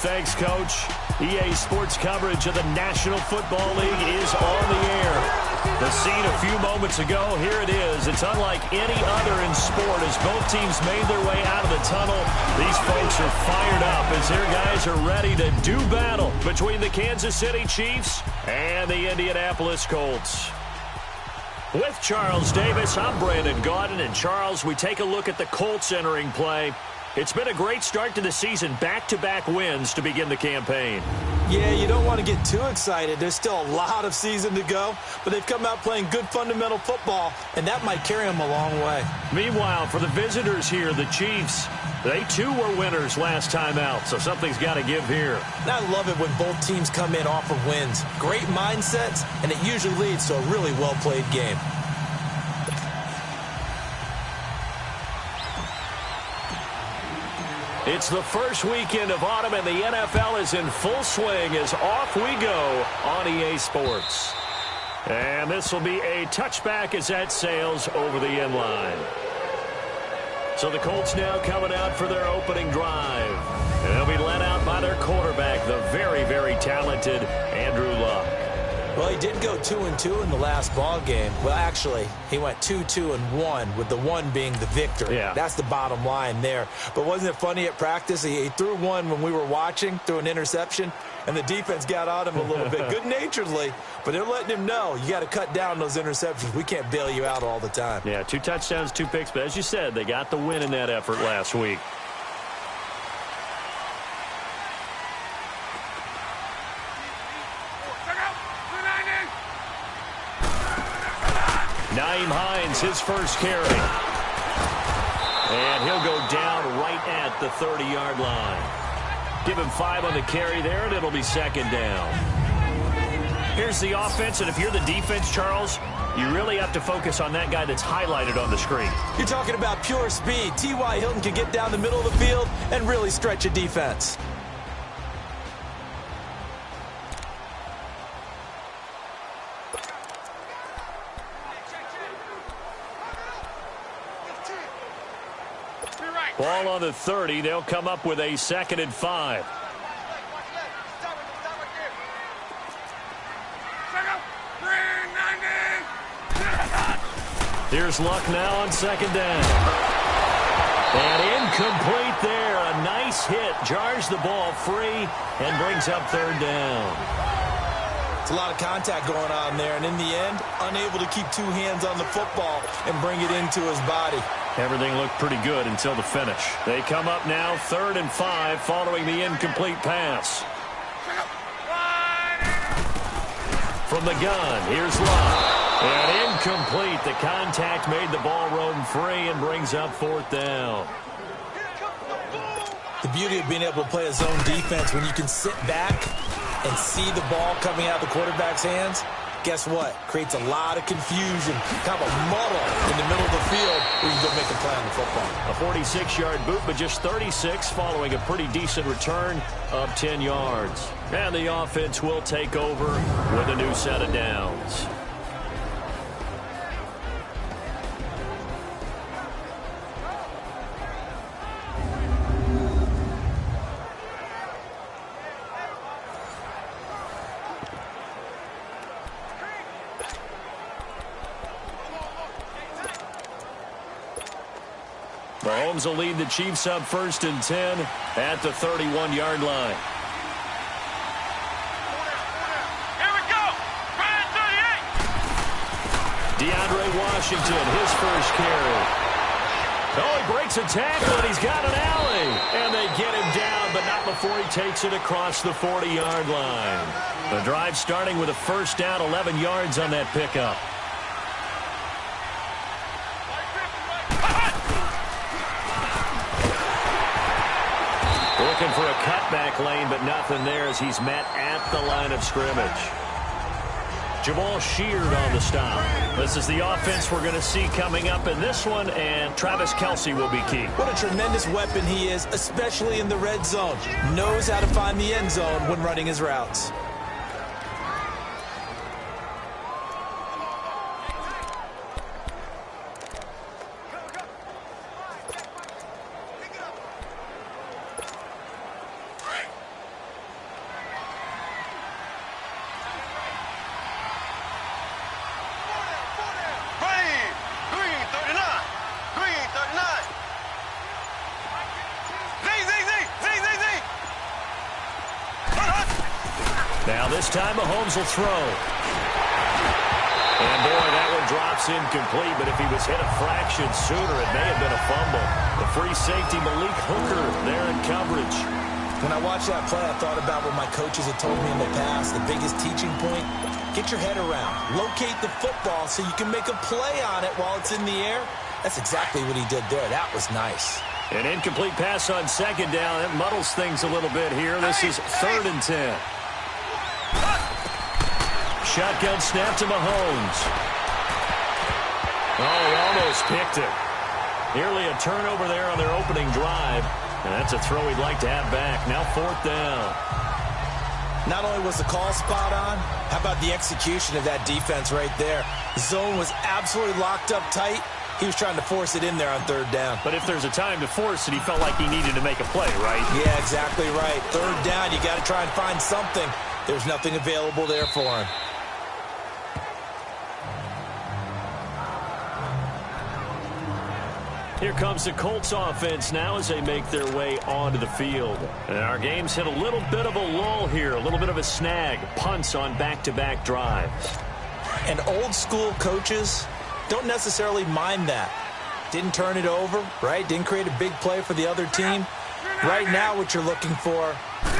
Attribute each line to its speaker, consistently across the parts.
Speaker 1: Thanks, Coach. EA Sports coverage of the National Football League is on the air. The scene a few moments ago, here it is. It's unlike any other in sport as both teams made their way out of the tunnel. These folks are fired up as their guys are ready to do battle between the Kansas City Chiefs and the Indianapolis Colts. With Charles Davis, I'm Brandon Gaudin. And Charles, we take a look at the Colts entering play. It's been a great start to the season, back-to-back wins to begin the campaign.
Speaker 2: Yeah, you don't want to get too excited. There's still a lot of season to go, but they've come out playing good fundamental football, and that might carry them a long way.
Speaker 1: Meanwhile, for the visitors here, the Chiefs, they too were winners last time out, so something's got to give here.
Speaker 2: And I love it when both teams come in off of wins. Great mindsets, and it usually leads to a really well-played game.
Speaker 1: It's the first weekend of autumn, and the NFL is in full swing as off we go on EA Sports. And this will be a touchback as that sails over the end line. So the Colts now coming out for their opening drive. And they'll be led out by their quarterback, the very, very talented Andrew Luck.
Speaker 2: Well, he did go 2-2 in the last ball game. Well, actually, he went 2-2-1, with the one being the victory.
Speaker 1: Yeah.
Speaker 2: That's the bottom line there. But wasn't it funny at practice? He threw one when we were watching, threw an interception, and the defense got on him a little bit, good-naturedly. But they're letting him know, you got to cut down those interceptions. We can't bail you out all the time.
Speaker 1: Yeah, 2 touchdowns, 2 picks. But as you said, they got the win in that effort last week. Nyheim Hines, his first carry. And he'll go down right at the 30-yard line. Give him 5 on the carry there, and it'll be second down. Here's the offense, and if you're the defense, Charles, you really have to focus on that guy that's highlighted on the screen.
Speaker 2: You're talking about pure speed. T.Y. Hilton can get down the middle of the field and really stretch a defense.
Speaker 1: Ball on the 30. They'll come up with a 2nd and 5. Here's Luck now on 2nd down. And incomplete there. A nice hit. Jars the ball free and brings up 3rd down.
Speaker 2: It's a lot of contact going on there, and in the end, unable to keep 2 hands on the football and bring it into his body.
Speaker 1: Everything looked pretty good until the finish. They come up now 3rd and 5 following the incomplete pass. From the gun, here's Luck. And incomplete. The contact made the ball roam free and brings up 4th down.
Speaker 2: The beauty of being able to play a zone defense when you can sit back and see the ball coming out of the quarterback's hands, guess what? Creates a lot of confusion, kind of a muddle in the middle of the field where you go make a play on the football.
Speaker 1: A 46-yard boot, but just 36 following a pretty decent return of 10 yards. And the offense will take over with a new set of downs. Mahomes will lead the Chiefs up 1st and 10 at the 31-yard line.
Speaker 3: Here we go. Ryan 38.
Speaker 1: DeAndre Washington, his first carry. Oh, he breaks a tackle, and he's got an alley. And they get him down, but not before he takes it across the 40-yard line. The drive starting with a 1st down, 11 yards on that pickup. Looking for a cutback lane, but nothing there as he's met at the line of scrimmage. Jamal Sheard on the stop. This is the offense we're going to see coming up in this one, and Travis Kelce will be key.
Speaker 2: What a tremendous weapon he is, especially in the red zone. Knows how to find the end zone when running his routes.
Speaker 1: Now this time Mahomes will throw. And boy, that one drops incomplete, but if he was hit a fraction sooner, it may have been a fumble. The free safety, Malik Hooker, there in coverage.
Speaker 2: When I watched that play, I thought about what my coaches had told me in the past. The biggest teaching point, get your head around. Locate the football so you can make a play on it while it's in the air. That's exactly what he did there. That was nice.
Speaker 1: An incomplete pass on second down. That muddles things a little bit here. This is 3rd and 10. Shotgun snap to Mahomes. Oh, he almost picked it. Nearly a turnover there on their opening drive. And that's a throw he'd like to have back. Now 4th down.
Speaker 2: Not only was the call spot on, how about the execution of that defense right there? The zone was absolutely locked up tight. He was trying to force it in there on 3rd down.
Speaker 1: But if there's a time to force it, he felt like he needed to make a play, right?
Speaker 2: Yeah, exactly right. 3rd down, you got to try and find something. There's nothing available there for him.
Speaker 1: Here comes the Colts offense now as they make their way onto the field. And our game's hit a little bit of a lull here, a little bit of a snag. Punts on back-to-back drives.
Speaker 2: And old school coaches don't necessarily mind that. Didn't turn it over, right? Didn't create a big play for the other team. Right now what you're looking for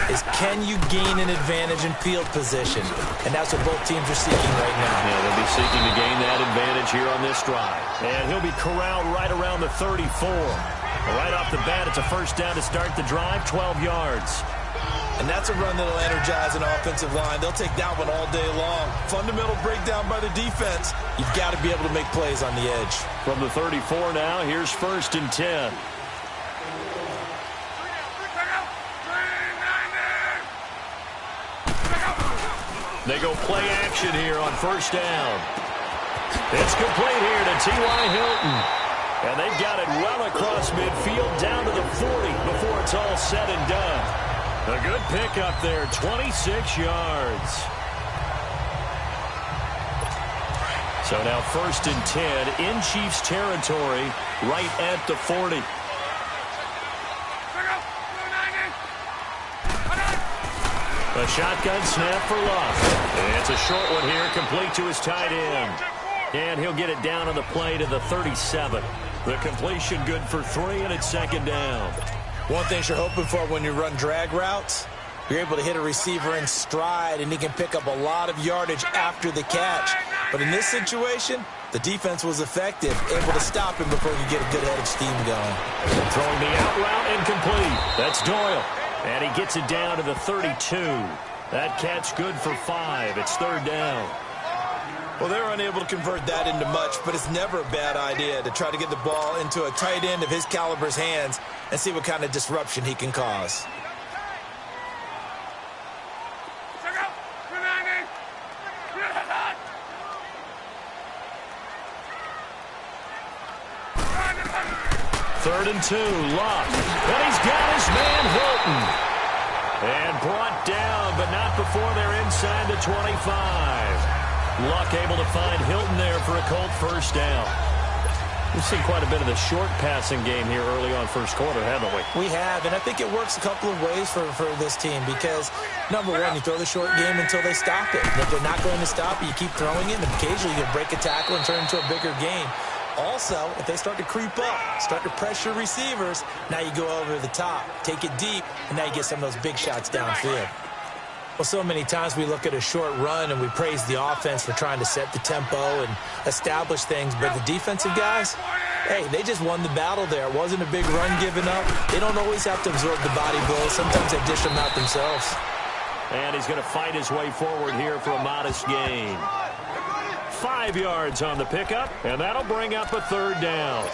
Speaker 2: is can you gain an advantage in field position? And that's what both teams are seeking right now.
Speaker 1: Yeah, they'll be seeking to gain that advantage here on this drive. And he'll be corralled right around the 34. Right off the bat, it's a 1st down to start the drive, 12 yards.
Speaker 2: And that's a run that'll energize an offensive line. They'll take that one all day long. Fundamental breakdown by the defense. You've got to be able to make plays on the edge.
Speaker 1: From the 34 now, here's 1st and 10. They go play action here on 1st down. It's complete here to T.Y. Hilton. And they've got it well across midfield down to the 40 before it's all said and done. A good pickup there, 26 yards. So now 1st and 10 in Chiefs territory right at the 40. A shotgun snap for Luck. And it's a short one here, complete to his tight end. And he'll get it down on the play to the 37. The completion good for 3, and it's 2nd down.
Speaker 2: One thing you're hoping for when you run drag routes, you're able to hit a receiver in stride, and he can pick up a lot of yardage after the catch. But in this situation, the defense was effective, able to stop him before he could get a good head of steam going.
Speaker 1: Throwing the out route incomplete. That's Doyle. And he gets it down to the 32. That catch good for 5. It's 3rd down.
Speaker 2: Well, they're unable to convert that into much, but it's never a bad idea to try to get the ball into a tight end of his caliber's hands and see what kind of disruption he can cause.
Speaker 1: Third and 2, Luck. And he's got his man Hilton. And brought down, but not before they're inside the 25. Luck able to find Hilton there for a Colt 1st down. We've seen quite a bit of the short passing game here early on 1st quarter, haven't we?
Speaker 2: We have, and I think it works a couple of ways for this team because, number one, you throw the short game until they stop it. And if they're not going to stop it, you keep throwing it, and occasionally you can break a tackle and turn it into a bigger game. Also, if they start to creep up, start to pressure receivers, now you go over the top, take it deep, and now you get some of those big shots downfield. Well, so many times we look at a short run and we praise the offense for trying to set the tempo and establish things, but the defensive guys, hey, they just won the battle there. It wasn't a big run given up. They don't always have to absorb the body blows. Sometimes they dish them out themselves.
Speaker 1: And he's going to fight his way forward here for a modest gain. 5 yards on the pickup, and that'll bring up a 3rd down.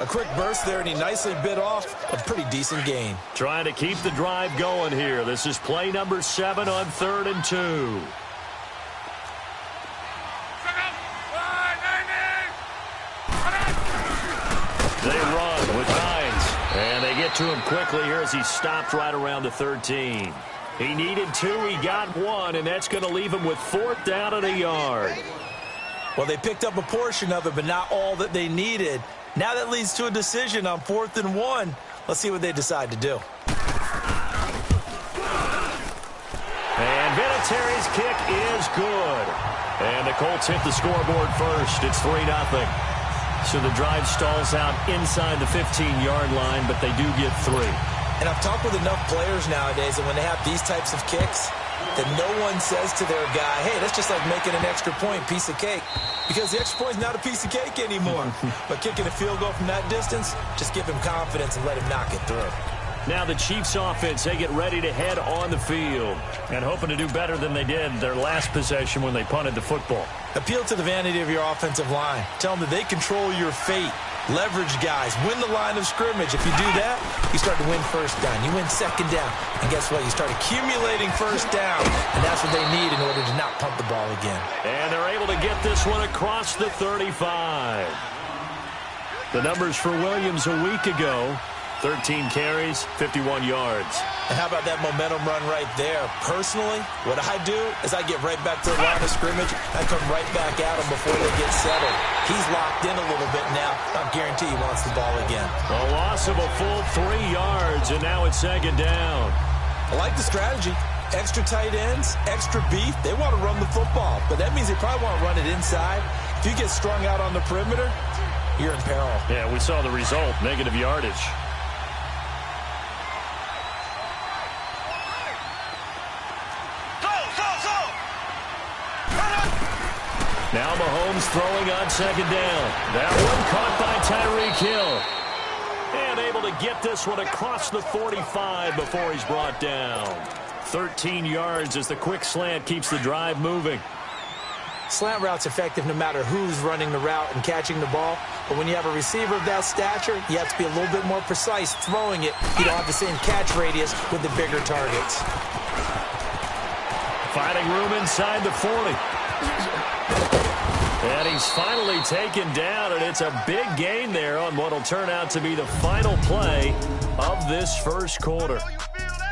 Speaker 2: A quick burst there, and he nicely bit off a pretty decent gain.
Speaker 1: Trying to keep the drive going here. This is play number 7 on 3rd and 2. They run with Hines, and they get to him quickly here as he stopped right around the 13. He needed 2, he got 1, and that's going to leave him with 4th down and a yard.
Speaker 2: Well, they picked up a portion of it, but not all that they needed. Now that leads to a decision on 4th and 1. Let's see what they decide to do.
Speaker 1: And Vinatieri His kick is good. And the Colts hit the scoreboard first. It's 3-0. So the drive stalls out inside the 15-yard line, but they do get 3.
Speaker 2: And I've talked with enough players nowadays that when they have these types of kicks, that no one says to their guy, hey, that's just like making an extra point, piece of cake. Because the extra point is not a piece of cake anymore. But kicking a field goal from that distance, just give him confidence and let him knock it through.
Speaker 1: Now the Chiefs offense, they get ready to head on the field and hoping to do better than they did their last possession when they punted the football.
Speaker 2: Appeal to the vanity of your offensive line. Tell them that they control your fate. Leverage guys. Win the line of scrimmage. If you do that, you start to win first down. You win second down. And guess what? You start accumulating first down. And that's what they need in order to not punt the ball again.
Speaker 1: And they're able to get this one across the 35. The numbers for Williams a week ago. 13 carries, 51 yards.
Speaker 2: And how about that momentum run right there? Personally, what I do is I get right back to the line of scrimmage. I come right back at them before they get settled. He's locked in a little bit now. I guarantee he wants the ball again.
Speaker 1: A loss of a full 3 yards, and now it's second down.
Speaker 2: I like the strategy. Extra tight ends, extra beef. They want to run the football, but that means they probably want to run it inside. If you get strung out on the perimeter, you're in peril.
Speaker 1: Yeah, we saw the result, negative yardage. Now Mahomes throwing on second down. That one caught by Tyreek Hill. And able to get this one across the 45 before he's brought down. 13 yards as the quick slant keeps the drive moving.
Speaker 2: Slant route's effective no matter who's running the route and catching the ball. But when you have a receiver of that stature, you have to be a little bit more precise throwing it. You don't have the same catch radius with the bigger targets.
Speaker 1: Finding room inside the 40. And he's finally taken down, and it's a big gain there on what will turn out to be the final play of this first quarter.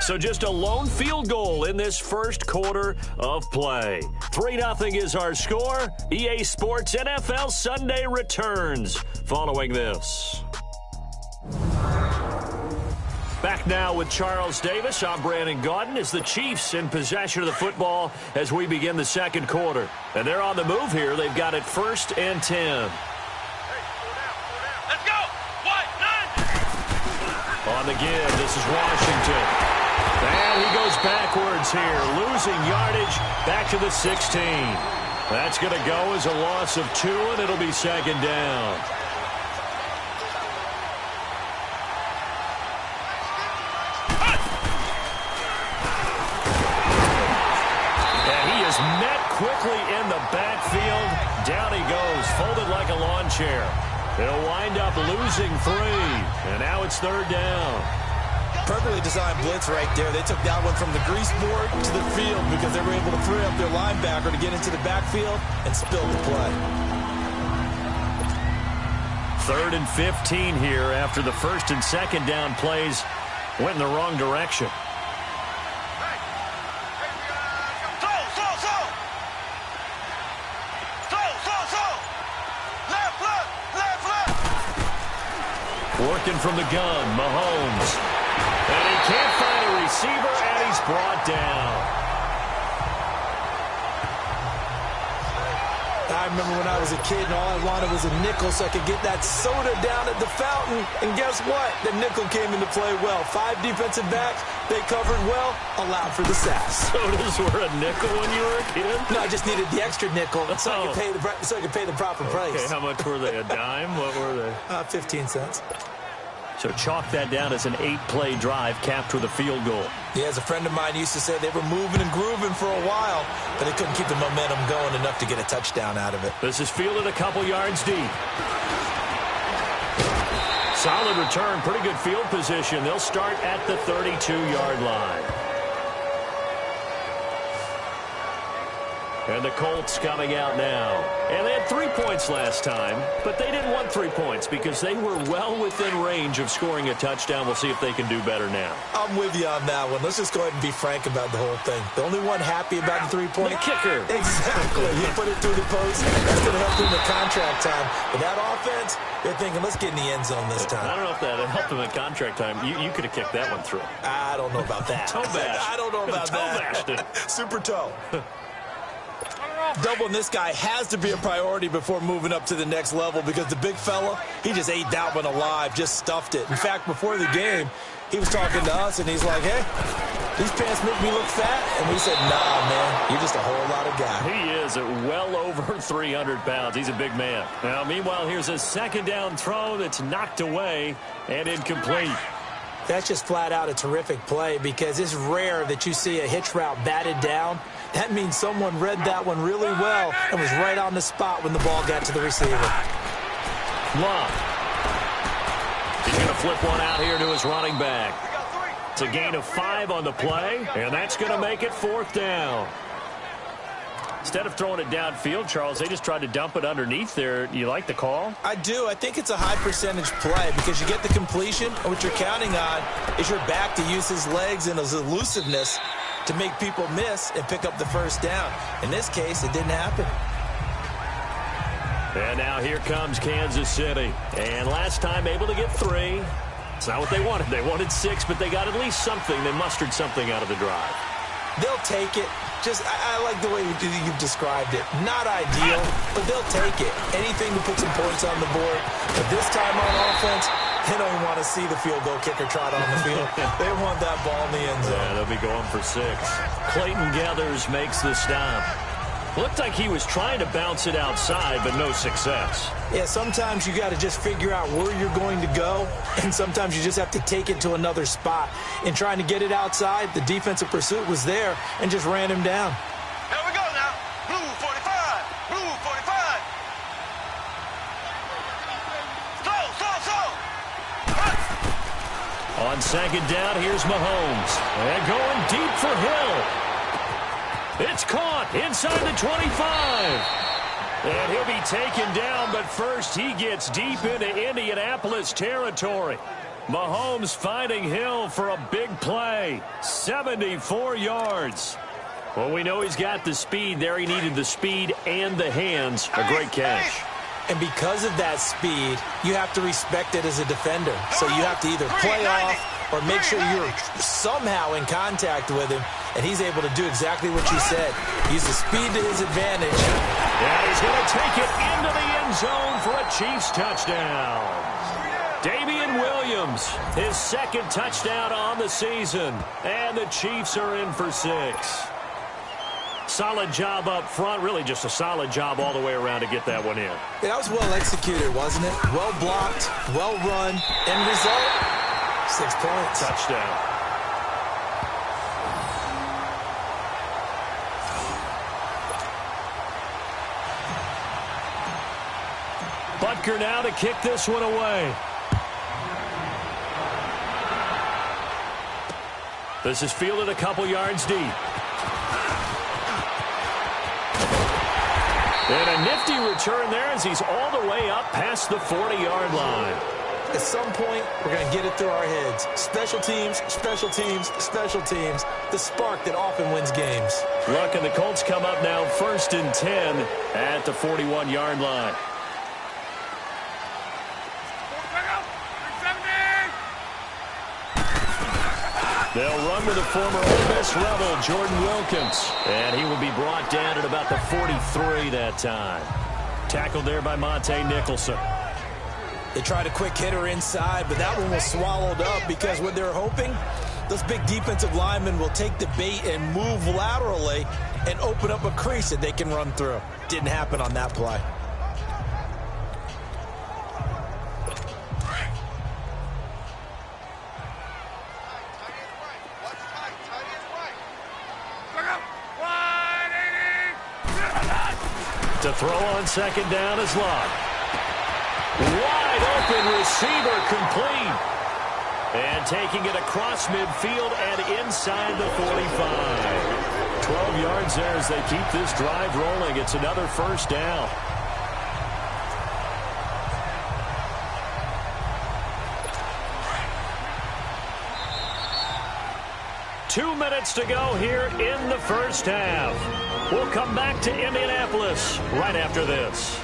Speaker 1: So just a lone field goal in this first quarter of play. 3-0 is our score. EA Sports NFL Sunday returns following this. Back now with Charles Davis. I'm Brandon Gaudin as the Chiefs in possession of the football as we begin the second quarter. And they're on the move here. They've got it 1st and 10.
Speaker 3: Let's go. White, 9.
Speaker 1: On the give, this is Washington. And he goes backwards here, losing yardage back to the 16. That's going to go as a loss of 2, and it'll be second down. Met quickly in the backfield. Down he goes, folded like a lawn chair. They'll wind up losing 3, and now it's 3rd down.
Speaker 2: Perfectly designed blitz right there. They took that one from the grease board to the field because they were able to free up their linebacker to get into the backfield and spill the play.
Speaker 1: 3rd and 15 here after the 1st and 2nd down plays went in the wrong direction. Working from the gun, Mahomes. And he can't find a receiver, and he's brought down.
Speaker 2: I remember when I was a kid and all I wanted was a nickel so I could get that soda down at the fountain. And guess what? The nickel came into play well. 5 defensive backs, they covered well, allowed for the sacks.
Speaker 1: Sodas were a nickel when you were a kid?
Speaker 2: No, I just needed the extra nickel so I could pay the proper price.
Speaker 1: Okay, how much were they? A dime? What were they?
Speaker 2: 15 cents.
Speaker 1: So chalk that down as an 8-play drive capped with a field goal.
Speaker 2: Yeah, as a friend of mine used to say, they were moving and grooving for a while, but they couldn't keep the momentum going enough to get a touchdown out of it.
Speaker 1: This is fielded a couple yards deep. Solid return, pretty good field position. They'll start at the 32-yard line. And the Colts coming out now. And they had 3 points last time, but they didn't want 3 points because they were well within range of scoring a touchdown. We'll see if they can do better now.
Speaker 2: I'm with you on that one. Let's just go ahead and be frank about the whole thing. The only one happy about the 3-point.
Speaker 1: The kicker.
Speaker 2: Exactly. You put it through the post. That's going to help them in contract time. But that offense, they're thinking, let's get in the end zone this time.
Speaker 1: I don't know if that helped them in contract time. You could have kicked that one through.
Speaker 2: I don't know about that.
Speaker 1: Toe bash.
Speaker 2: I don't know about that.
Speaker 1: Toe bashed it.
Speaker 2: Super toe. Doubling this guy has to be a priority before moving up to the next level because the big fella, he just ate that one alive, just stuffed it. In fact, before the game, he was talking to us, and he's like, hey, these pants make me look fat. And we said, nah, man, you're just a whole lot of guy.
Speaker 1: He is at well over 300 pounds. He's a big man. Now, meanwhile, here's a second down throw that's knocked away and incomplete.
Speaker 2: That's just flat out a terrific play because it's rare that you see a hitch route batted down. That means someone read that one really well and was right on the spot when the ball got to the receiver.
Speaker 1: Love. He's going to flip one out here to his running back. It's a gain of 5 on the play, and that's going to make it 4th down. Instead of throwing it downfield, Charles, they just tried to dump it underneath there. You like the call?
Speaker 2: I do. I think it's a high percentage play because you get the completion, and what you're counting on is your back to use his legs and his elusiveness to make people miss and pick up the first down. In this case, it didn't happen.
Speaker 1: And now here comes Kansas City. And last time able to get 3. It's not what they wanted. They wanted 6, but they got at least something. They mustered something out of the drive.
Speaker 2: They'll take it. I like the way you've described it. Not ideal, but they'll take it. Anything to put some points on the board. But this time on offense, they don't want to see the field goal kicker trot on the field. They want that ball in the end zone.
Speaker 1: Yeah, they'll be going for 6. Clayton Gathers makes the stop. Looked like he was trying to bounce it outside, but no success.
Speaker 2: Yeah, sometimes you got to just figure out where you're going to go, and sometimes you just have to take it to another spot. In trying to get it outside, the defensive pursuit was there and just ran him down.
Speaker 3: Here we go now. Blue 45. Blue 45. Slow.
Speaker 1: On second down, here's Mahomes. And going deep for Hill. It's caught inside the 25. And he'll be taken down, but first he gets deep into Indianapolis territory. Mahomes finding Hill for a big play. 74 yards. Well, we know he's got the speed there. He needed the speed and the hands. A great catch.
Speaker 2: And because of that speed, you have to respect it as a defender. So you have to either play off or make sure you're somehow in contact with him, and he's able to do exactly what you said. Use the speed to his advantage.
Speaker 1: Yeah, he's going to take it into the end zone for a Chiefs touchdown. Damian Williams, his second touchdown on the season, and the Chiefs are in for 6. Solid job up front, really just a solid job all the way around to get that one in.
Speaker 2: Yeah, that was well executed, wasn't it? Well blocked, well run, end result, 6 points.
Speaker 1: Touchdown. Butker now to kick this one away. This is fielded a couple yards deep. And a nifty return there as he's all the way up past the 40-yard line.
Speaker 2: At some point, we're going to get it through our heads. Special teams, special teams, special teams. The spark that often wins games.
Speaker 1: Look, and the Colts come up now 1st and 10 at the 41-yard line. They'll run with the former Ole Miss Rebel, Jordan Wilkins. And he will be brought down at about the 43 that time. Tackled there by Monte Nicholson.
Speaker 2: They tried a quick hitter inside, but that one was swallowed up because what they're hoping, those big defensive linemen will take the bait and move laterally and open up a crease that they can run through. Didn't happen on that play.
Speaker 1: To throw on second down is Lott. Wide open receiver complete. And taking it across midfield and inside the 45. 12 yards there as they keep this drive rolling. It's another first down. Two minutes to go here in the first half. We'll come back to Indianapolis right after this.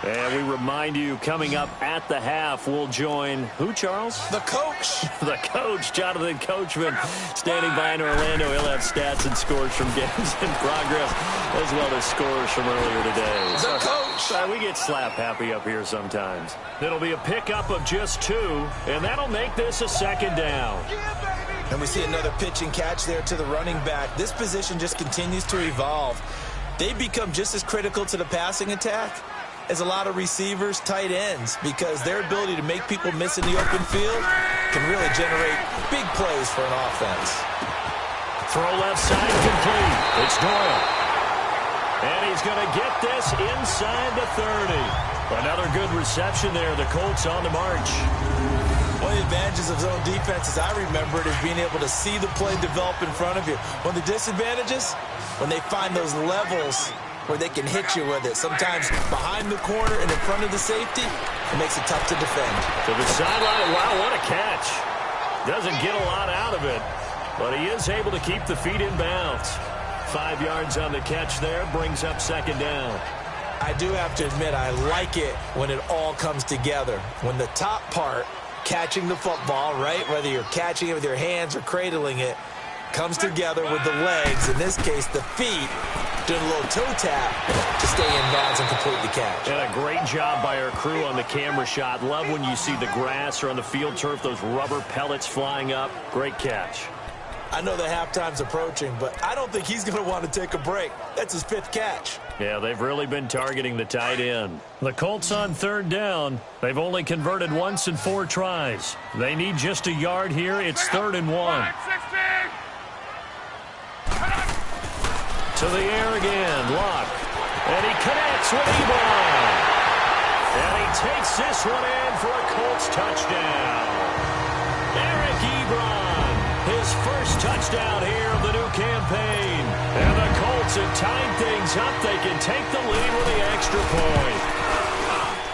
Speaker 1: And we remind you, coming up at the half, we'll join who, Charles?
Speaker 2: The coach.
Speaker 1: The coach, Jonathan Coachman, standing by in Orlando. He'll have stats and scores from games in progress, as well as scores from earlier today.
Speaker 2: The coach.
Speaker 1: We get slap happy up here sometimes. It'll be a pickup of just 2, and that'll make this a second down.
Speaker 2: And we see another pitch and catch there to the running back. This position just continues to evolve. They become just as critical to the passing attack as a lot of receivers, tight ends, because their ability to make people miss in the open field can really generate big plays for an offense.
Speaker 1: Throw left side complete. It's Doyle. And he's going to get this inside the 30. Another good reception there. The Colts on the march.
Speaker 2: One of the advantages of zone defense, as I remember it, is being able to see the play develop in front of you. One of the disadvantages, when they find those levels where they can hit you with it. Sometimes behind the corner and in front of the safety, it makes it tough to defend.
Speaker 1: To the sideline. Wow, what a catch. Doesn't get a lot out of it, but he is able to keep the feet in bounds. 5 yards on the catch there, brings up second down.
Speaker 2: I do have to admit, I like it when it all comes together. When the top part, catching the football, right, whether you're catching it with your hands or cradling it, comes together with the legs, in this case the feet, doing a little toe tap to stay in bounds and complete the catch.
Speaker 1: And a great job by our crew on the camera shot. Love when you see the grass or on the field turf, those rubber pellets flying up. Great catch.
Speaker 2: I know the halftime's approaching, but I don't think he's going to want to take a break. That's his 5th catch.
Speaker 1: Yeah, they've really been targeting the tight end. The Colts on third down. They've only converted once in 4 tries. They need just a yard here. It's 3rd and 1. To the air again, Luck. And he connects with Ebron. And he takes this one in for a Colts touchdown. Eric Ebron, his first touchdown here of the new campaign. And the Colts have tied things up. They can take the lead with the extra point.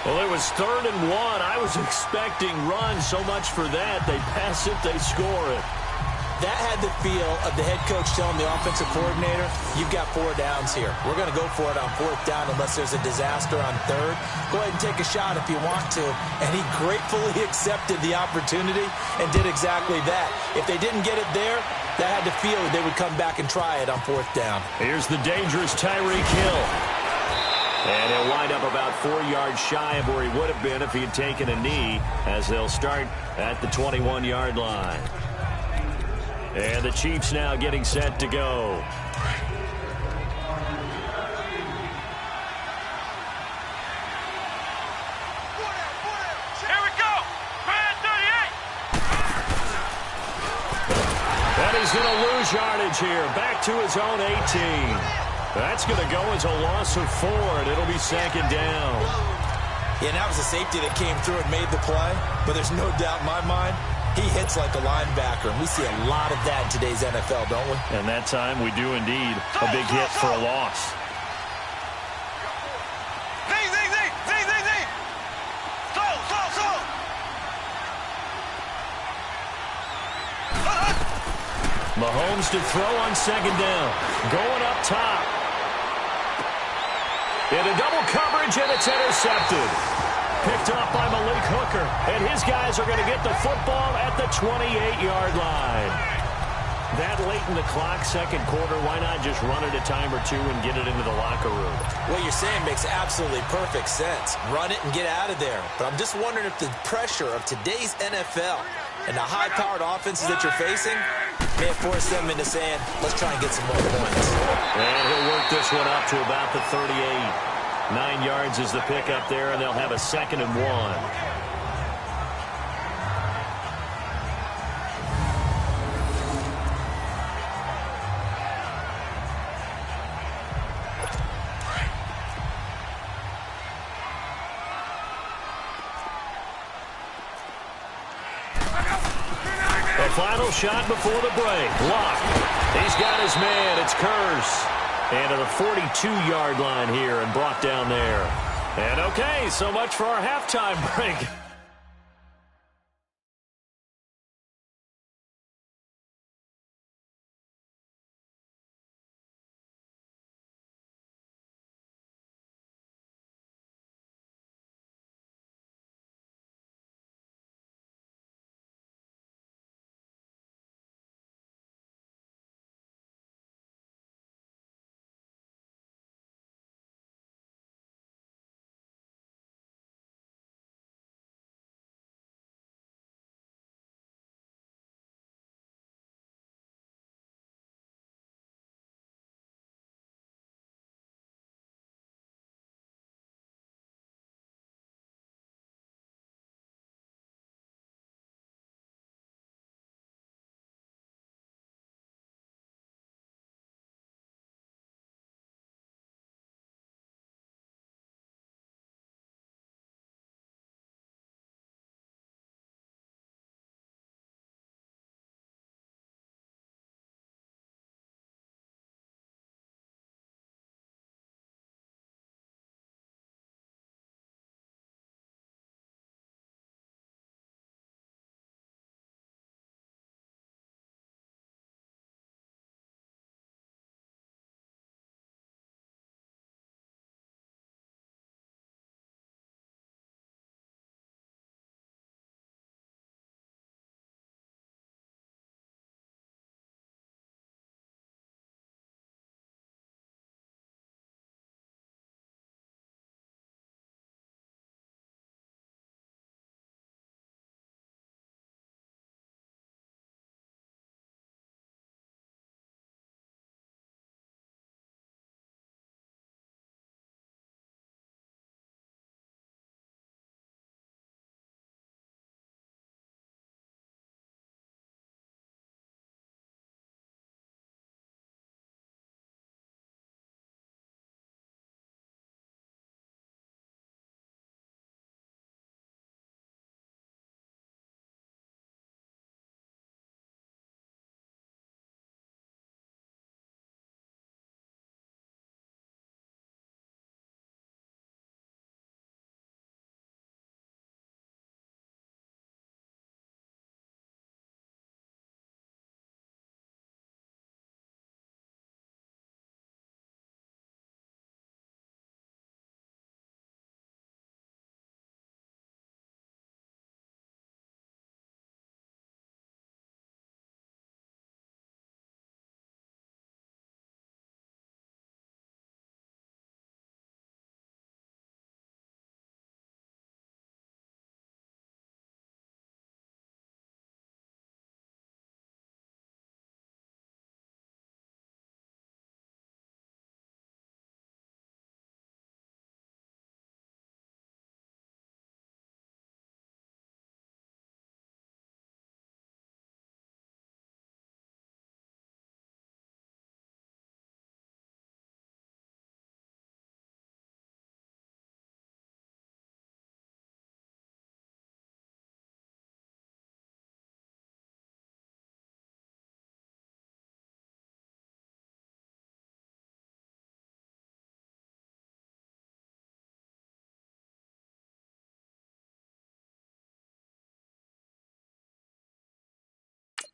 Speaker 1: Well, it was 3rd and 1. I was expecting run so much for that. They pass it, they score it.
Speaker 2: That had the feel of the head coach telling the offensive coordinator, you've got 4 downs here. We're going to go for it on 4th down unless there's a disaster on 3rd. Go ahead and take a shot if you want to. And he gratefully accepted the opportunity and did exactly that. If they didn't get it there, that had the feel they would come back and try it on 4th down.
Speaker 1: Here's the dangerous Tyreek Hill. And he'll wind up about 4 yards shy of where he would have been if he had taken a knee, as they'll start at the 21-yard line. And the Chiefs now getting set to go.
Speaker 3: Here we go. Man 38.
Speaker 1: And he's going to lose yardage here. Back to his own 18. That's going to go as a loss of 4, and it'll be 2nd down.
Speaker 2: Yeah, and that was a safety that came through and made the play. But there's no doubt in my mind, he hits like a linebacker, and we see a lot of that in today's NFL, don't we?
Speaker 1: And that time we do indeed. A big hit for a loss. Mahomes to throw on 2nd down. Going up top. Into double coverage, and it's intercepted. Picked off by Malik Hooker. And his guys are going to get the football at the 28-yard line. That late in the clock, 2nd quarter, why not just run it a time or 2 and get it into the locker room?
Speaker 2: What you're saying makes absolutely perfect sense. Run it and get out of there. But I'm just wondering if the pressure of today's NFL and the high-powered offenses that you're facing may have forced them into saying, let's try and get some more points.
Speaker 1: And he'll work this one up to about the 38. 9 yards is the pickup there, and they'll have a 2nd and 1. final shot before the break. Luck. He's got his man. It's Curse. And to the 42-yard line here and brought down there. And okay, so much for our halftime break.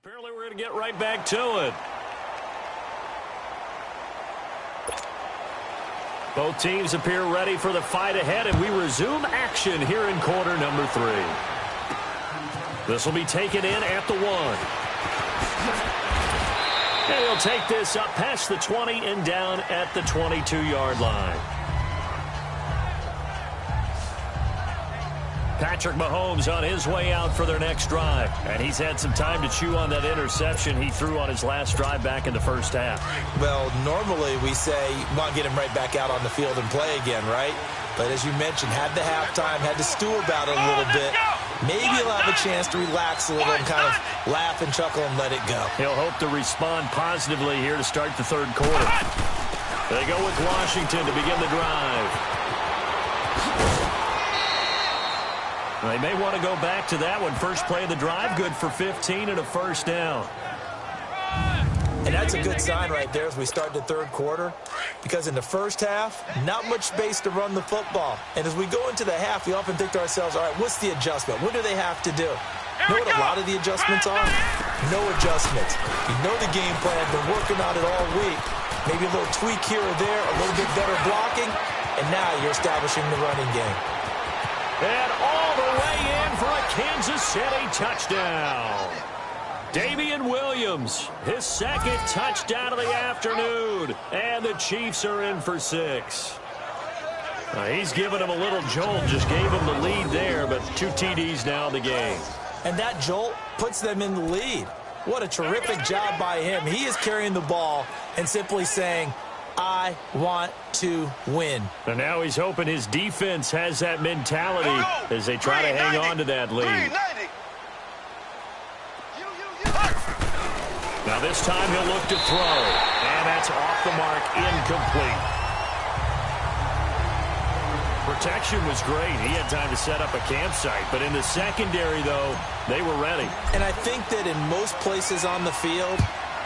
Speaker 1: Apparently we're going to get right back to it. Both teams appear ready for the fight ahead, and we resume action here in quarter number 3. This will be taken in at the 1. And he'll take this up past the 20 and down at the 22-yard line. Patrick Mahomes on his way out for their next drive. And he's had some time to chew on that interception he threw on his last drive back in the first half.
Speaker 2: Well, normally we say, want to get him right back out on the field and play again, right? But as you mentioned, had the halftime, had to stew about it a little bit. Maybe he'll have a chance to relax a little and kind of laugh and chuckle and let it go.
Speaker 1: He'll hope to respond positively here to start the third quarter. They go with Washington to begin the drive. They may want to go back to that one. First play of the drive, good for 15 and a first down.
Speaker 2: And that's a good sign right there as we start the third quarter, because in the first half, not much space to run the football. And as we go into the half, we often think to ourselves, all right, what's the adjustment? What do they have to do? You know what a lot of the adjustments are? No adjustments. You know the game plan, been working on it all week. Maybe a little tweak here or there, a little bit better blocking, and now you're establishing the running game.
Speaker 1: And all the way in for a Kansas City touchdown. Damian Williams, his second touchdown of the afternoon. And the Chiefs are in for 6. He's given him a little jolt, just gave him the lead there, but 2 TDs now in the game.
Speaker 2: And that jolt puts them in the lead. What a terrific job by him. He is carrying the ball and simply saying, I want to win.
Speaker 1: And now he's hoping his defense has that mentality as they try to hang on to that lead. Now this time he'll look to throw. And that's off the mark, incomplete. Protection was great. He had time to set up a campsite. But in the secondary, though, they were ready.
Speaker 2: And I think that in most places on the field,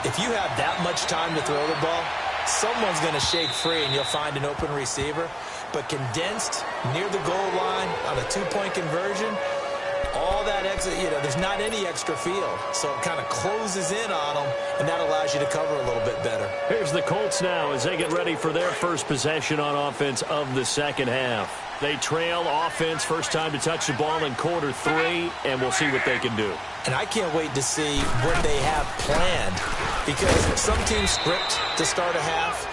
Speaker 2: if you have that much time to throw the ball, someone's going to shake free and you'll find an open receiver. But condensed near the goal line on a 2-point conversion, all that extra, there's not any extra field. So it kind of closes in on them, and that allows you to cover a little bit better.
Speaker 1: Here's the Colts now as they get ready for their first possession on offense of the second half. They trail offense, first time to touch the ball in quarter 3, and we'll see what they can do.
Speaker 2: And I can't wait to see what they have planned, because some teams script to start a half.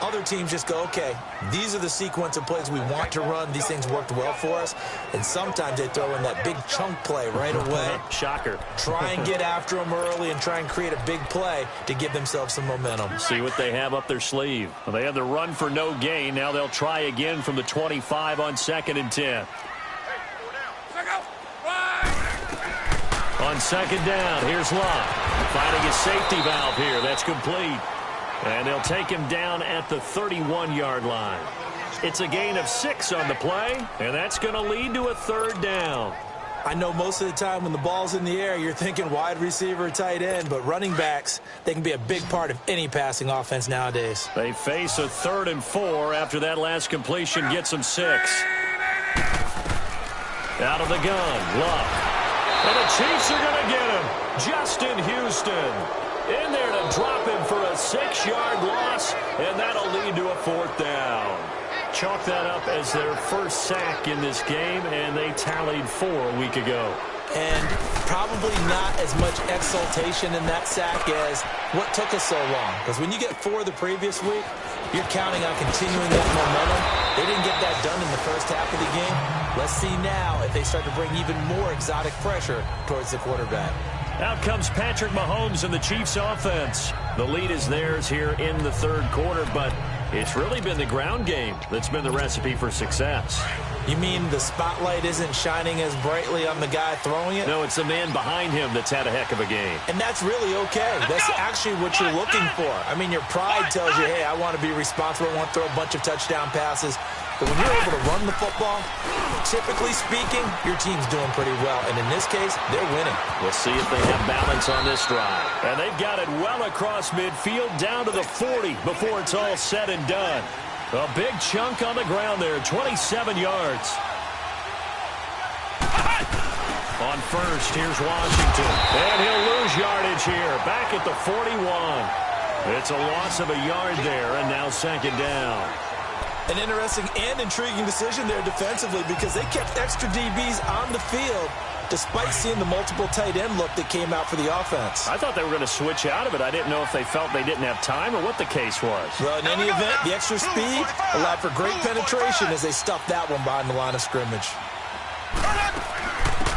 Speaker 2: Other teams just go, okay, these are the sequence of plays we want to run. These things worked well for us. And sometimes they throw in that big chunk play right away.
Speaker 1: Shocker.
Speaker 2: Try and get after them early and try and create a big play to give themselves some momentum.
Speaker 1: See what they have up their sleeve. Well, they had the run for no gain. Now they'll try again from the 25 on 2nd and 10. On 2nd down, here's Love. Finding his safety valve here. That's complete. And they'll take him down at the 31-yard line. It's a gain of 6 on the play, and that's going to lead to a 3rd down.
Speaker 2: I know most of the time when the ball's in the air, you're thinking wide receiver, tight end, but running backs, they can be a big part of any passing offense nowadays.
Speaker 1: They face a 3rd and 4 after that last completion gets them 6. Out of the gun, Luck. And the Chiefs are going to get him. Justin Houston in there to drop him for a 6-yard loss, and that'll lead to a 4th down. Chalk that up as their first sack in this game, and they tallied 4 a week ago.
Speaker 2: And probably not as much exultation in that sack as what took us so long. Because when you get 4 the previous week, you're counting on continuing that momentum. They didn't get that done in the first half of the game. Let's see now if they start to bring even more exotic pressure towards the quarterback.
Speaker 1: Out comes Patrick Mahomes and the Chiefs offense. The lead is theirs here in the 3rd quarter, but it's really been the ground game that's been the recipe for success.
Speaker 2: You mean the spotlight isn't shining as brightly on the guy throwing it?
Speaker 1: No, it's the man behind him that's had a heck of a game.
Speaker 2: And that's really okay. That's actually what you're looking for. I mean, your pride tells you, hey, I want to be responsible. I want to throw a bunch of touchdown passes. But when you're able to run the football, typically speaking, your team's doing pretty well. And in this case, they're winning.
Speaker 1: We'll see if they have balance on this drive. And they've got it well across midfield down to the 40 before it's all said and done. A big chunk on the ground there, 27 yards. On first, here's Washington. And he'll lose yardage here, back at the 41. It's a loss of a yard there, and now 2nd down.
Speaker 2: An interesting and intriguing decision there defensively, because they kept extra DBs on the field despite seeing the multiple tight end look that came out for the offense.
Speaker 1: I thought they were going to switch out of it. I didn't know if they felt they didn't have time or what the case was.
Speaker 2: Well, in any event, the extra speed allowed for great penetration as they stuffed that one behind the line of scrimmage.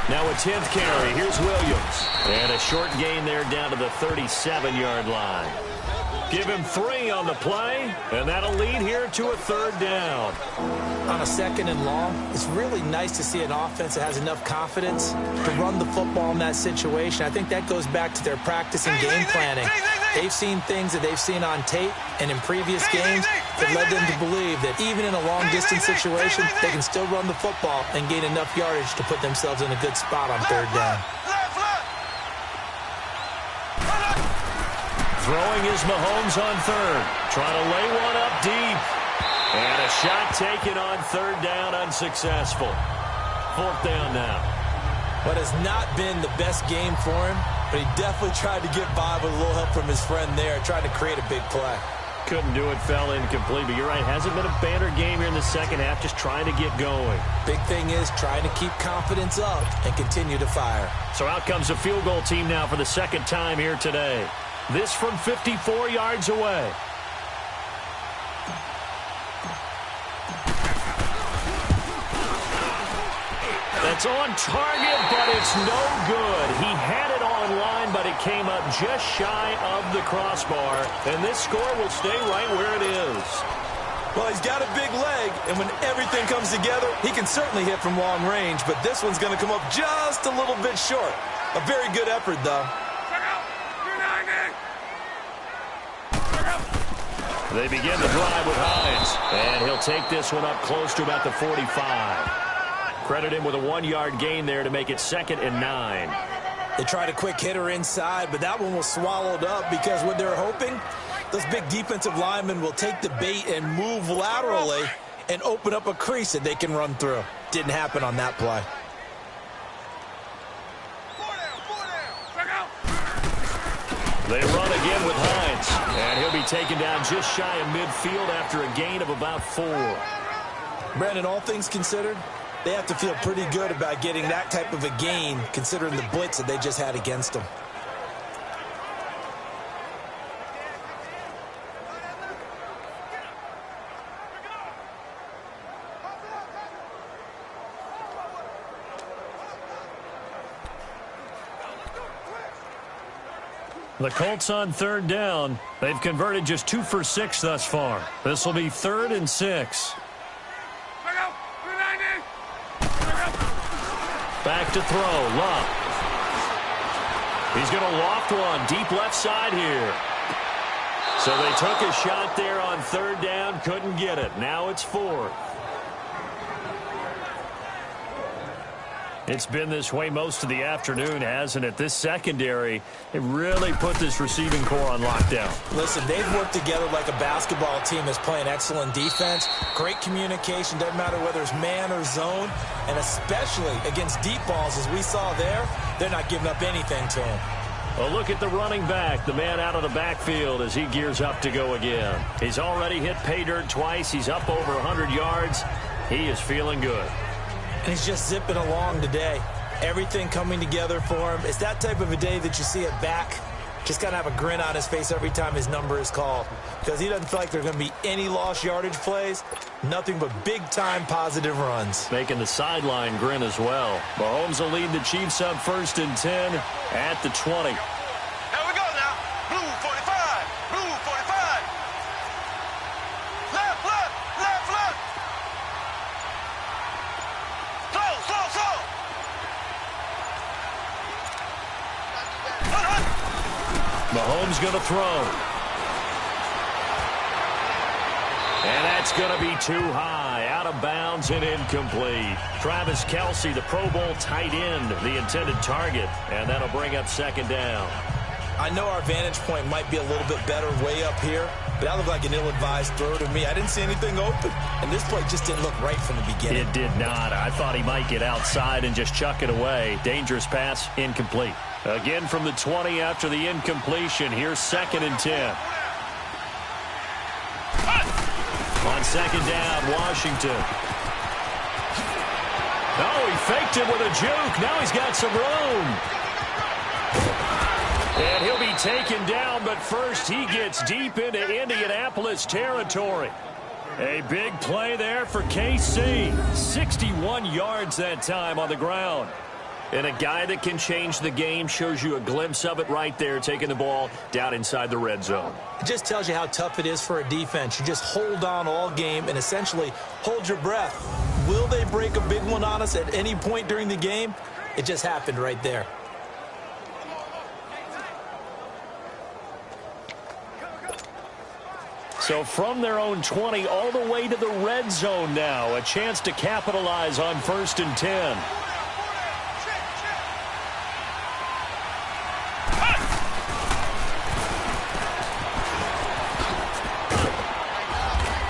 Speaker 1: Now a 10th carry. Here's Williams. And a short gain there down to the 37-yard line. Give him 3 on the play, and that'll lead here to a 3rd down.
Speaker 2: On a 2nd and long, it's really nice to see an offense that has enough confidence to run the football in that situation. I think that goes back to their practice and game planning. They've seen things that they've seen on tape and in previous games that led them to believe that even in a long-distance situation, they can still run the football and gain enough yardage to put themselves in a good spot on third down.
Speaker 1: Throwing is Mahomes on third. Trying to lay one up deep. And a shot taken on third down, unsuccessful. Fourth down now.
Speaker 2: What has not been the best game for him, but he definitely tried to get by with a little help from his friend there, trying to create a big play.
Speaker 1: Couldn't do it, fell incomplete, but you're right, hasn't been a banner game here in the second half, just trying to get going.
Speaker 2: Big thing is trying to keep confidence up and continue to fire.
Speaker 1: So out comes a field goal team now for the second time here today. This from 54 yards away. That's on target, but it's no good. He had it on line, but it came up just shy of the crossbar. And this score will stay right where it is.
Speaker 2: Well, he's got a big leg, and when everything comes together, he can certainly hit from long range, but this one's going to come up just a little bit short. A very good effort, though.
Speaker 1: They begin the drive with Hines, and he'll take this one up close to about the 45. Credit him with a 1-yard gain there to make it 2nd and 9.
Speaker 2: They tried a quick hitter inside, but that one was swallowed up because what they're hoping, those big defensive linemen will take the bait and move laterally and open up a crease that they can run through. Didn't happen on that play.
Speaker 1: They run again with Hines, and he'll be taken down just shy of midfield after a gain of about 4.
Speaker 2: Brandon, all things considered, they have to feel pretty good about getting that type of a gain considering the blitz that they just had against them.
Speaker 1: The Colts on third down. They've converted just 2 for 6 thus far. This will be 3rd and 6. Back to throw. Love. He's going to loft one deep left side here. So they took a shot there on third down. Couldn't get it. Now it's 4th. It's been this way most of the afternoon, hasn't it? This secondary, it really put this receiving core on lockdown.
Speaker 2: Listen, they've worked together like a basketball team that's playing excellent defense. Great communication, doesn't matter whether it's man or zone. And especially against deep balls, as we saw there, they're not giving up anything to him.
Speaker 1: Well, look at the running back, the man out of the backfield as he gears up to go again. He's already hit pay dirt twice. He's up over 100 yards. He is feeling good.
Speaker 2: And he's just zipping along today. Everything coming together for him. It's that type of a day that you see it back. Just got to have a grin on his face every time his number is called. Because he doesn't feel like there's going to be any lost yardage plays. Nothing but big-time positive runs.
Speaker 1: Making the sideline grin as well. Mahomes will lead the Chiefs up 1st and 10 at the 20.
Speaker 3: Here we go now. Blue 45. Blue 45. Left, left, left, left. Slow, slow, slow.
Speaker 1: Mahomes going to throw. And that's going to be too high. Out of bounds and incomplete. Travis Kelce, the Pro Bowl tight end, the intended target. And that'll bring up 2nd down.
Speaker 2: I know our vantage point might be a little bit better way up here, but that looked like an ill-advised throw to me. I didn't see anything open, and this play just didn't look right from the beginning.
Speaker 1: It did not. I thought he might get outside and just chuck it away. Dangerous pass, incomplete. Again from the 20 after the incompletion. Here's 2nd and 10. On 2nd down, Washington. Oh, he faked it with a juke. Now he's got some room. And he'll be taken down, but first he gets deep into Indianapolis territory. A big play there for KC. 61 yards that time on the ground. And a guy that can change the game, shows you a glimpse of it right there, taking the ball down inside the red zone.
Speaker 2: It just tells you how tough it is for a defense. You just hold on all game and essentially hold your breath. Will they break a big one on us at any point during the game? It just happened right there.
Speaker 1: So from their own 20 all the way to the red zone now. A chance to capitalize on 1st and 10.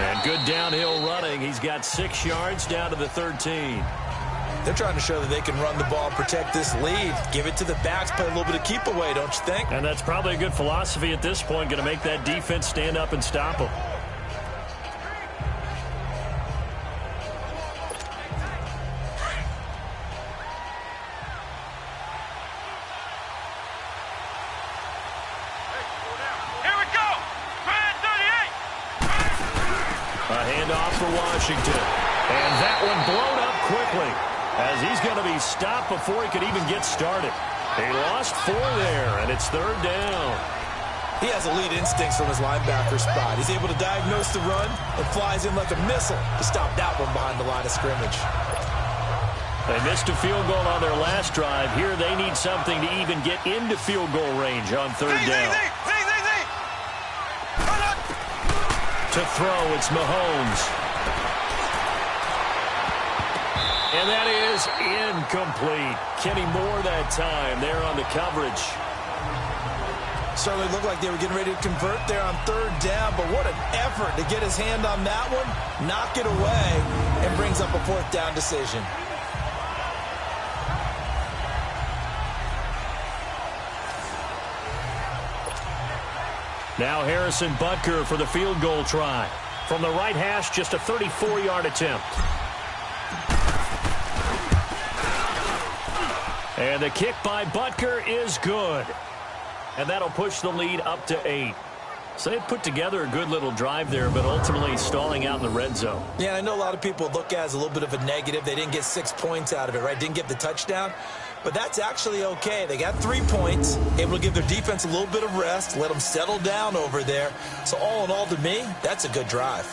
Speaker 1: And good downhill running. He's got 6 yards down to the 13.
Speaker 2: They're trying to show that they can run the ball, protect this lead, give it to the backs, play a little bit of keep away, don't you think?
Speaker 1: And that's probably a good philosophy at this point, going to make that defense stand up and stop them.
Speaker 3: Here we go. Man 38.
Speaker 1: A handoff for Washington. And that one blown up quickly, as he's going to be stopped before he could even get started. He lost 4 there, and it's 3rd down.
Speaker 2: He has elite instincts from his linebacker spot. He's able to diagnose the run and flies in like a missile to stop that one behind the line of scrimmage.
Speaker 1: They missed a field goal on their last drive. Here they need something to even get into field goal range on 3rd down. To throw, it's Mahomes. And that is incomplete. Kenny Moore that time there on the coverage.
Speaker 2: Certainly looked like they were getting ready to convert there on 3rd down, but what an effort to get his hand on that one, knock it away, and brings up a 4th down decision.
Speaker 1: Now Harrison Butker for the field goal try. From the right hash, just a 34-yard attempt. And the kick by Butker is good. And that'll push the lead up to 8. So they put together a good little drive there, but ultimately stalling out in the red zone.
Speaker 2: Yeah, I know a lot of people look at it as a little bit of a negative. They didn't get 6 points out of it, right? Didn't get the touchdown. But that's actually okay. They got 3 points, able to give their defense a little bit of rest, let them settle down over there. So all in all, to me, that's a good drive.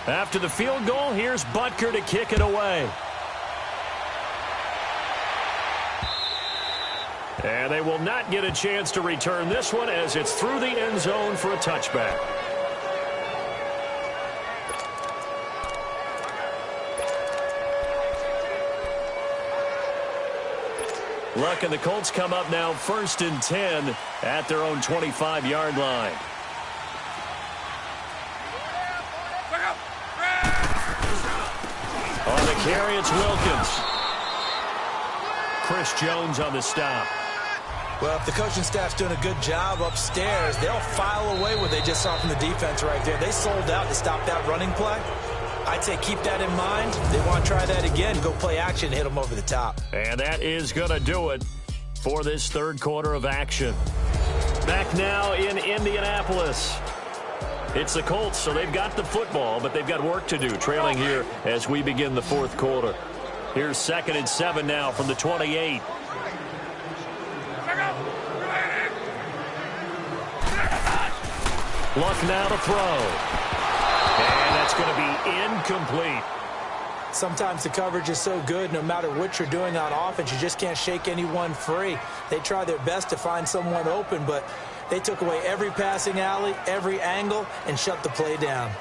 Speaker 1: After the field goal, here's Butker to kick it away. And they will not get a chance to return this one as it's through the end zone for a touchback. Luck and the Colts come up now 1st and 10 at their own 25-yard line. On the carry, it's Wilkins. Chris Jones on the stop.
Speaker 2: Well, if the coaching staff's doing a good job upstairs, they'll file away what they just saw from the defense right there. They sold out to stop that running play. I'd say keep that in mind. They want to try that again, go play action, hit them over the top.
Speaker 1: And that is going to do it for this 3rd quarter of action. Back now in Indianapolis. It's the Colts, so they've got the football, but they've got work to do, trailing here as we begin the 4th quarter. Here's 2nd and 7 now from the 28. Luck now to throw. And that's going to be incomplete.
Speaker 2: Sometimes the coverage is so good, no matter what you're doing on offense, you just can't shake anyone free. They try their best to find someone open, but they took away every passing alley, every angle, and shut the play down.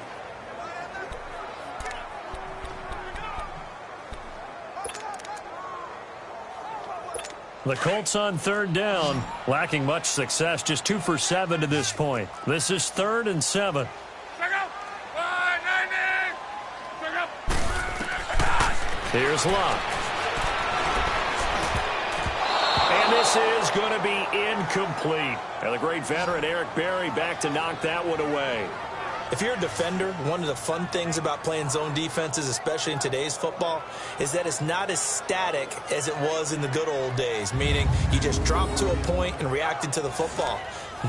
Speaker 1: The Colts on 3rd down, lacking much success, just 2 for 7 to this point. This is 3rd and 7. Here's Luck. And this is going to be incomplete. And the great veteran Eric Berry back to knock that one away.
Speaker 2: If you're a defender, one of the fun things about playing zone defenses, especially in today's football, is that it's not as static as it was in the good old days, meaning you just drop to a point and reacted to the football.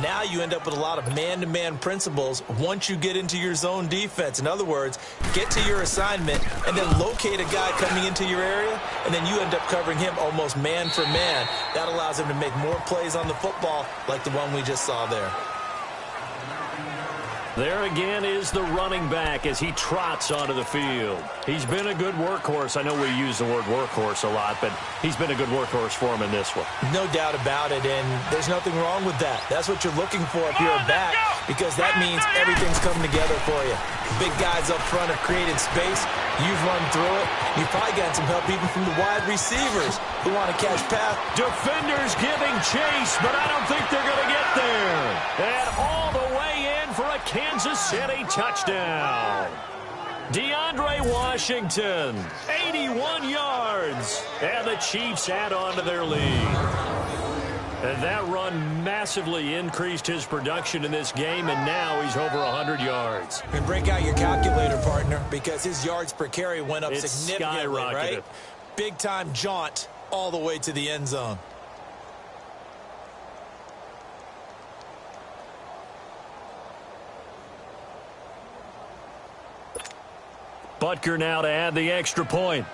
Speaker 2: Now you end up with a lot of man-to-man principles once you get into your zone defense. In other words, get to your assignment and then locate a guy coming into your area, and then you end up covering him almost man for man. That allows him to make more plays on the football like the one we just saw there.
Speaker 1: There again is the running back as he trots onto the field. He's been a good workhorse. I know we use the word workhorse a lot, but he's been a good workhorse for him in this one.
Speaker 2: No doubt about it, and there's nothing wrong with that. That's what you're looking for if you're a back, because that means everything's coming together for you. Big guys up front have created space. You've run through it. You've probably gotten some help even from the wide receivers who want to catch pass.
Speaker 1: Defenders giving chase, but I don't think they're going to get there. And all the way in for a Kansas City touchdown. DeAndre Washington, 81 yards. And the Chiefs add on to their lead. And that run massively increased his production in this game, and now he's over 100 yards.
Speaker 2: And break out your calculator, partner, because his yards per carry went up significantly,
Speaker 1: skyrocketed.
Speaker 2: right? Big-time jaunt all the way to the end zone.
Speaker 1: Butker now to add the extra point.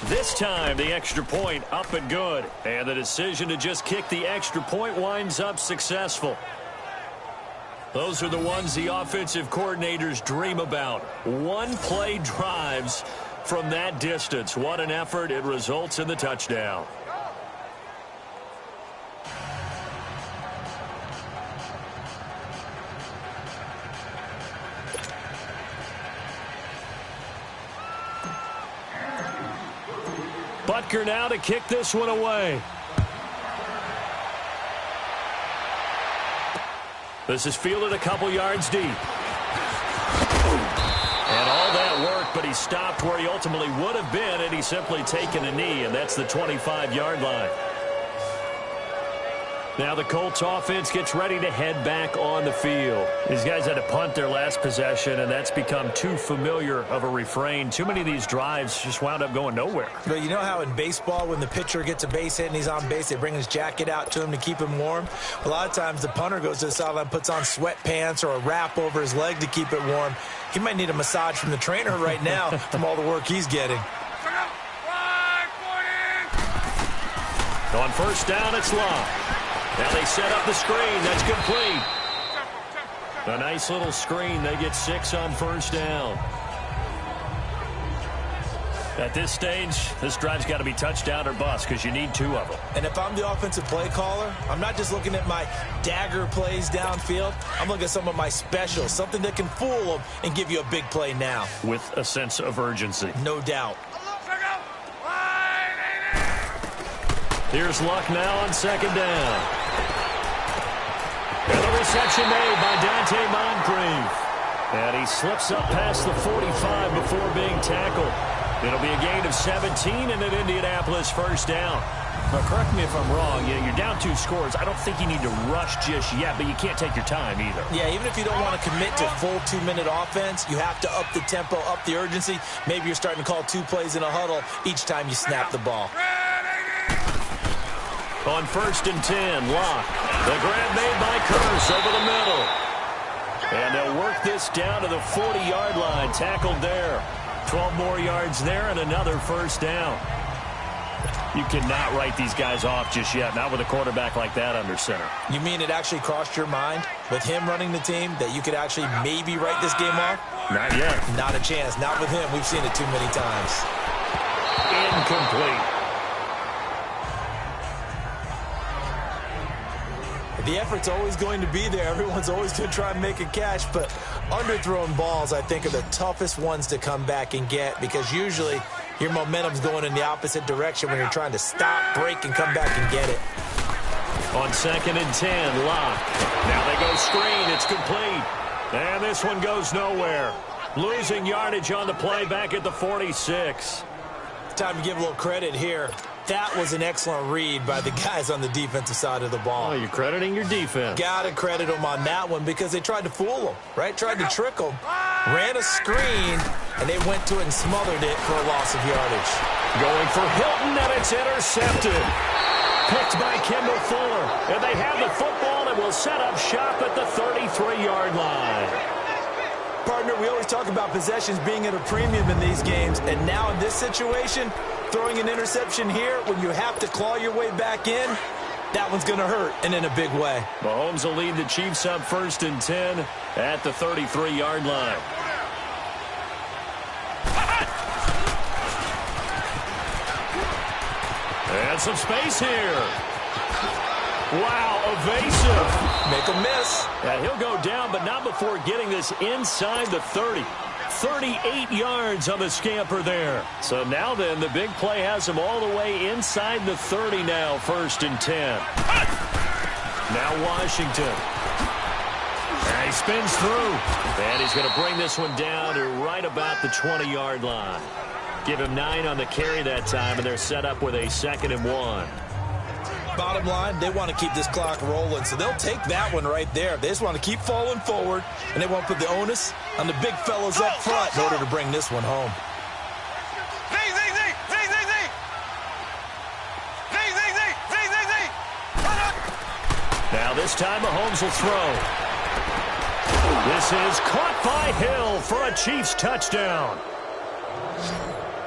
Speaker 1: This time, the extra point up and good. And the decision to just kick the extra point winds up successful. Those are the ones the offensive coordinators dream about. One-play drives from that distance. What an effort. It results in the touchdown. Butker now to kick this one away. This is fielded a couple yards deep. And all that work, but he stopped where he ultimately would have been, and he's simply taken a knee, and that's the 25-yard line. Now the Colts offense gets ready to head back on the field. These guys had to punt their last possession, and that's become too familiar of a refrain. Too many of these drives just wound up going nowhere.
Speaker 2: But you know how in baseball, when the pitcher gets a base hit and he's on base, they bring his jacket out to him to keep him warm? A lot of times the punter goes to the sideline, puts on sweatpants or a wrap over his leg to keep it warm. He might need a massage from the trainer right now from all the work he's getting.
Speaker 1: On first down, it's Locke. Now they set up the screen. That's complete. A nice little screen. They get 6 on first down. At this stage, this drive's got to be touchdown or bust because you need 2 of them.
Speaker 2: And if I'm the offensive play caller, I'm not just looking at my dagger plays downfield. I'm looking at some of my specials, something that can fool them and give you a big play now.
Speaker 1: With a sense of urgency.
Speaker 2: No doubt.
Speaker 1: Here's Luck now on second down. And the reception made by Dante Moncrief. And he slips up past the 45 before being tackled. It'll be a gain of 17 and an Indianapolis first down. Now, correct me if I'm wrong. You're down 2 scores. I don't think you need to rush just yet, but you can't take your time either.
Speaker 2: Yeah, even if you don't want to commit to full 2-minute offense, you have to up the tempo, up the urgency. Maybe you're starting to call 2 plays in a huddle each time you snap the ball.
Speaker 1: On first and 10, Locke. The grab made by Curse over the middle. And they'll work this down to the 40-yard line. Tackled there. 12 more yards there and another first down. You cannot write these guys off just yet, not with a quarterback like that under center.
Speaker 2: You mean it actually crossed your mind with him running the team that you could actually maybe write this game off?
Speaker 1: Not yet.
Speaker 2: Not a chance. Not with him. We've seen it too many times.
Speaker 1: Incomplete.
Speaker 2: The effort's always going to be there. Everyone's always going to try and make a catch, but underthrown balls, I think, are the toughest ones to come back and get because usually your momentum's going in the opposite direction when you're trying to stop, break, and come back and get it.
Speaker 1: On second and 10, Locke. Now they go screen. It's complete. And this one goes nowhere. Losing yardage on the play back at the 46.
Speaker 2: Time to give a little credit here. That was an excellent read by the guys on the defensive side of the ball.
Speaker 1: Oh, you're crediting your defense.
Speaker 2: Got to credit them on that one because they tried to fool them, right? Tried to trick them. Ran a screen, and they went to it and smothered it for a loss of yardage.
Speaker 1: Going for Hilton, and it's intercepted. Picked by Kendall Fuller. And they have the football and will set up shop at the 33-yard line.
Speaker 2: Partner, we always talk about possessions being at a premium in these games, and now in this situation, throwing an interception here when you have to claw your way back in, that one's going to hurt, and in a big way.
Speaker 1: Mahomes will lead the Chiefs up 1st and 10 at the 33-yard line. And some space here. Wow, evasive.
Speaker 2: Make a miss.
Speaker 1: And he'll go down, but not before getting this inside the 30. 38 yards on the scamper there. So now then, the big play has him all the way inside the 30 now, 1st and 10. Now Washington. And he spins through. And he's going to bring this one down to right about the 20-yard line. Give him 9 on the carry that time, and they're set up with a 2nd and 1.
Speaker 2: Bottom line, they want to keep this clock rolling, so they'll take that one right there. They just want to keep falling forward, and they won't put the onus on the big fellas up front in order to bring this one home.
Speaker 1: Now this time Mahomes will throw. This is caught by Hill for a Chiefs touchdown.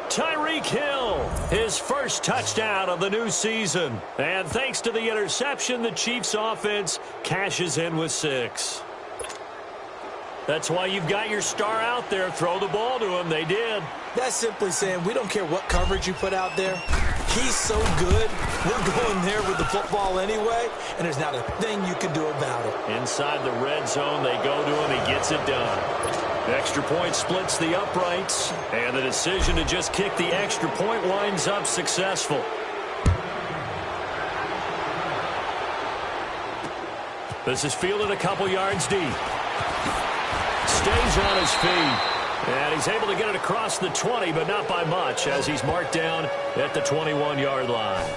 Speaker 1: Tyreek Hill, his first touchdown of the new season. And thanks to the interception, the Chiefs offense cashes in with 6. That's why you've got your star out there. Throw the ball to him. They did.
Speaker 2: That's simply saying we don't care what coverage you put out there. He's so good. We're going there with the football anyway, and there's not a thing you can do about it.
Speaker 1: Inside the red zone, they go to him. He gets it done. The extra point splits the uprights, and the decision to just kick the extra point winds up successful. This is fielded a couple yards deep. Stays on his feet. And he's able to get it across the 20, but not by much, as he's marked down at the 21-yard line.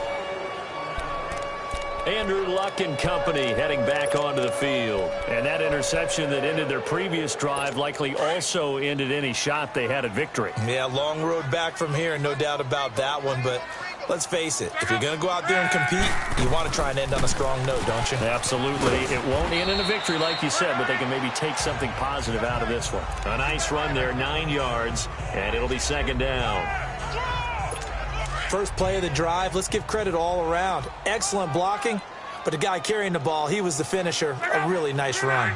Speaker 1: Andrew Luck and company heading back onto the field. And that interception that ended their previous drive likely also ended any shot they had at victory.
Speaker 2: Yeah, long road back from here, no doubt about that one. But let's face it, if you're going to go out there and compete, you want to try and end on a strong note, don't you?
Speaker 1: Absolutely. It won't end in a victory like you said, but they can maybe take something positive out of this one. A nice run there, 9 yards, and it'll be 2nd down.
Speaker 2: First play of the drive, let's give credit all around. Excellent blocking, but the guy carrying the ball, he was the finisher. A really nice run.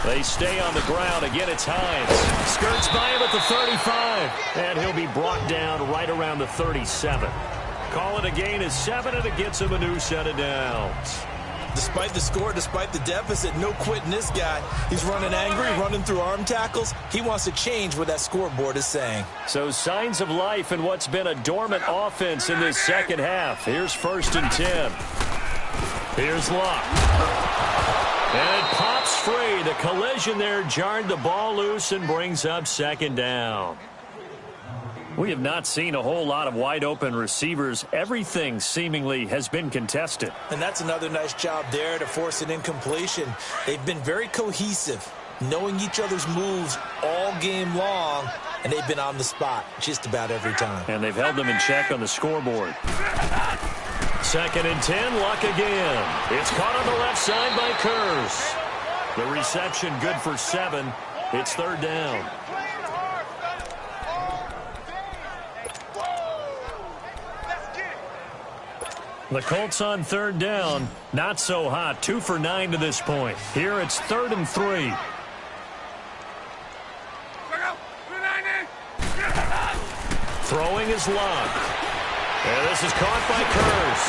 Speaker 1: They stay on the ground. Again, it's Hines. Skirts by him at the 35, and he'll be brought down right around the 37. Call it a gain of 7, and it gets him a new set of downs.
Speaker 2: Despite the score, despite the deficit, no quitting this guy. He's running angry, running through arm tackles. He wants to change what that scoreboard is saying.
Speaker 1: So signs of life in what's been a dormant offense in this second half. Here's 1st and 10. Here's Luck. And it pops free. The collision there jarred the ball loose and brings up 2nd down. We have not seen a whole lot of wide-open receivers. Everything seemingly has been contested.
Speaker 2: And that's another nice job there to force an incompletion. They've been very cohesive, knowing each other's moves all game long, and they've been on the spot just about every time.
Speaker 1: And they've held them in check on the scoreboard. 2nd and 10, Luck again. It's caught on the left side by Kurz. The reception good for 7. It's 3rd down. The Colts on 3rd down. Not so hot. 2 for 9 to this point. Here it's 3rd and 3. Throwing is Luck. And this is caught by Kurz.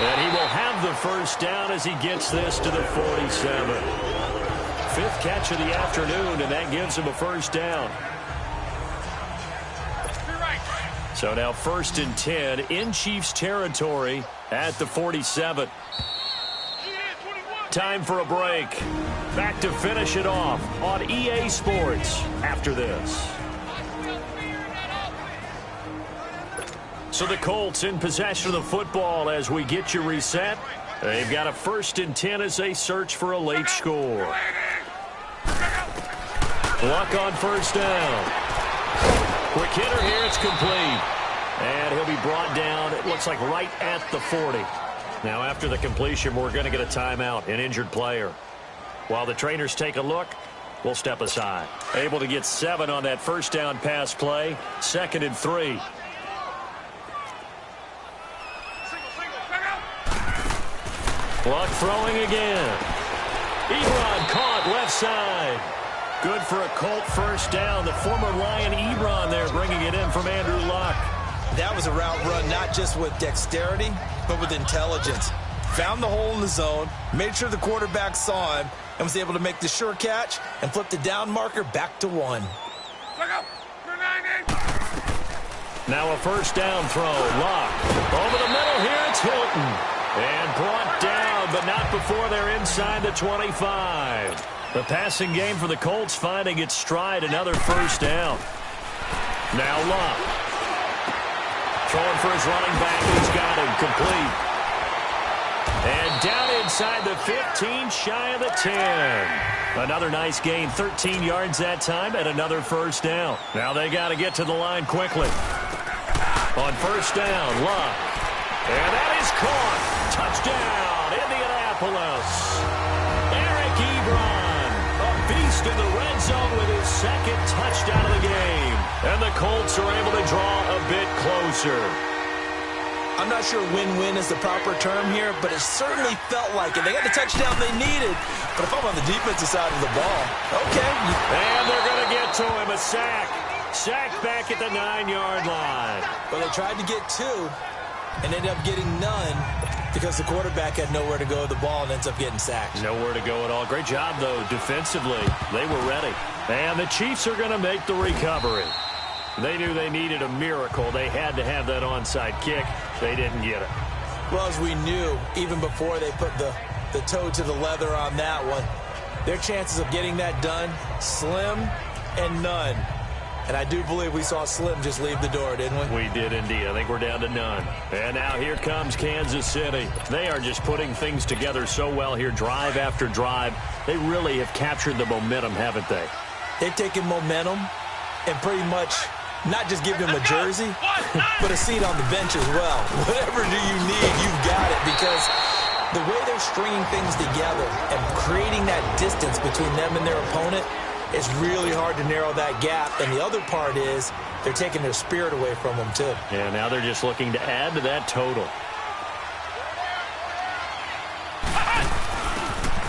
Speaker 1: And he will have the 1st down as he gets this to the 47. 5th catch of the afternoon, and that gives him a 1st down. So now 1st and 10 in Chiefs territory at the 47. Time for a break. Back to finish it off on EA Sports after this. So the Colts in possession of the football as we get you reset. They've got a 1st and 10 as they search for a late score. Luck on 1st down. Quick hitter here, it's complete. And he'll be brought down, it looks like right at the 40. Now after the completion, we're going to get a timeout, an injured player. While the trainers take a look, will step aside. Able to get 7 on that first down pass play. 2nd and 3. Luck throwing again. Ebron caught left side. Good for a Colt first down. The former Lion Ebron there bringing it in from Andrew Luck.
Speaker 2: That was a route run not just with dexterity, but with intelligence. Found the hole in the zone, made sure the quarterback saw him, and was able to make the sure catch and flip the down marker back to 1.
Speaker 1: Now a first down throw. Luck. Over the middle here, it's Hilton. And brought down, but not before they're inside the 25. The passing game for the Colts finding its stride. Another first down. Now Luck. Throwing for his running back. He's got him. Complete. And down inside the 15, shy of the 10. Another nice gain. 13 yards that time and another first down. Now they got to get to the line quickly. On first down, Luck. And that is caught. Touchdown, Indianapolis. Eric Ebron, a beast in the red zone with his 2nd touchdown of the game. And the Colts are able to draw a bit closer.
Speaker 2: I'm not sure win-win is the proper term here, but it certainly felt like it. They got the touchdown they needed, but if I'm on the defensive side of the ball, okay.
Speaker 1: And they're going to get to him, a sack. Sack back at the 9-yard line.
Speaker 2: Well, they tried to get 2 and ended up getting none because the quarterback had nowhere to go with the ball and ends up getting sacked.
Speaker 1: Nowhere to go at all. Great job, though, defensively. They were ready. And the Chiefs are going to make the recovery. They knew they needed a miracle. They had to have that onside kick. They didn't get it.
Speaker 2: Well, as we knew, even before they put the toe to the leather on that one, their chances of getting that done, slim and none. And I do believe we saw Slim just leave the door, didn't we?
Speaker 1: We did indeed. I think we're down to none. And now here comes Kansas City. They are just putting things together so well here, drive after drive. They really have captured the momentum, haven't they?
Speaker 2: They've taken momentum and pretty much not just give them a jersey, but a seat on the bench as well. Whatever do you need, you've got it, because the way they're stringing things together and creating that distance between them and their opponent, it's really hard to narrow that gap. And the other part is they're taking their spirit away from them, too.
Speaker 1: Yeah, now they're just looking to add to that total.